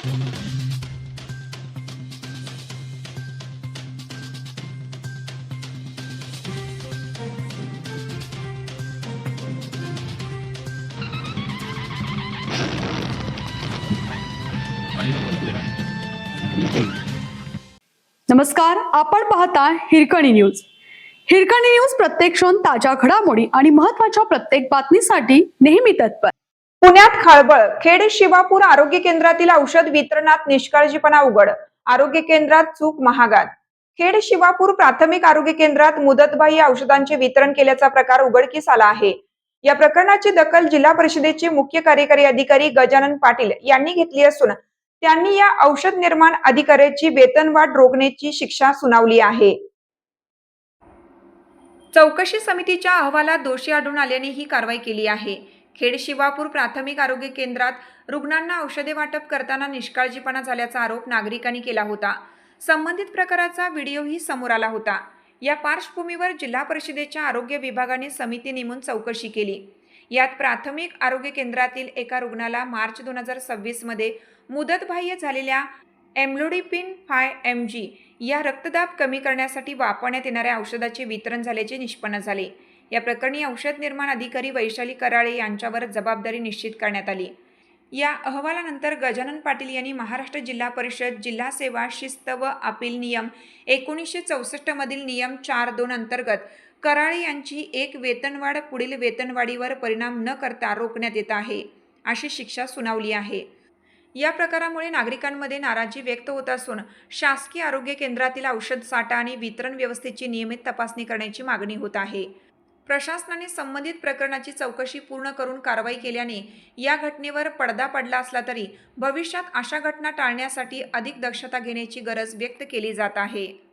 नमस्कार, आपण पाहता हिरकणी न्यूज. हिरकणी न्यूज प्रत्येक क्षण ताज्या घडामोडी आणि महत्त्वाच्या प्रत्येक बातमीसाठी नेहमी तत्पर. पुण्यात खळबळ. खेड शिवापूर आरोग्य केंद्रातील औषध वितरणात निष्काळजीपणा उघड. आरोग्य केंद्रात चूक महागात. खेड शिवापूर प्राथमिक आरोग्य केंद्रात मुदतबाह्य औषधांचे वितरण केल्याचा प्रकार उघडकीस आला आहे. या प्रकरणाची दखल जिल्हा परिषदेचे मुख्य कार्यकारी अधिकारी गजानन पाटील यांनी घेतली असून त्यांनी या औषध निर्माण अधिकाऱ्याची वेतनवाढ रोखण्याची शिक्षा सुनावली आहे. चौकशी समितीच्या अहवालात दोषी आढळून आल्याने ही कारवाई केली आहे. खेड शिवापूर प्राथमिक आरोग्य केंद्रात रुग्णांना औषधे वाटप करताना निष्काळजीपणा झाल्याचा आरोप नागरिकांनी केला होता. संबंधित प्रकाराचा व्हिडिओही समोर आला होता. या पार्श्वभूमीवर जिल्हा परिषदेच्या आरोग्य विभागाने समिती नेमून चौकशी केली. यात प्राथमिक आरोग्य केंद्रातील एका रुग्णाला मार्च 2026 मध्ये मुदतबाह्य झालेल्या एम्लोडिपिन 5 mg या रक्तदाब कमी करण्यासाठी वापरण्यात येणाऱ्या औषधाचे वितरण झाल्याचे निष्पन्न झाले. या प्रकरणी औषध निर्माण अधिकारी वैशाली कराळे यांच्यावर जबाबदारी निश्चित करण्यात आली. या अहवालानंतर गजानन पाटील यांनी महाराष्ट्र जिल्हा परिषद जिल्हा सेवा शिस्त व अपील नियम 1964 मधील नियम 4(2) अंतर्गत कराळे यांची एक वेतनवाढ पुढील वेतनवाढीवर परिणाम न करता रोखण्यात येत आहे अशी शिक्षा सुनावली आहे. या प्रकारामुळे नागरिकांमध्ये नाराजी व्यक्त होत असून शासकीय आरोग्य केंद्रातील औषध साठा आणि वितरण व्यवस्थेची नियमित तपासणी करण्याची मागणी होत आहे. प्रशासनाने संबंधित प्रकरणाची चौकशी पूर्ण करून कारवाई केल्याने या घटनेवर पडदा पडला असला तरी भविष्यात अशा घटना टाळण्यासाठी अधिक दक्षता घेण्याची गरज व्यक्त केली जात आहे.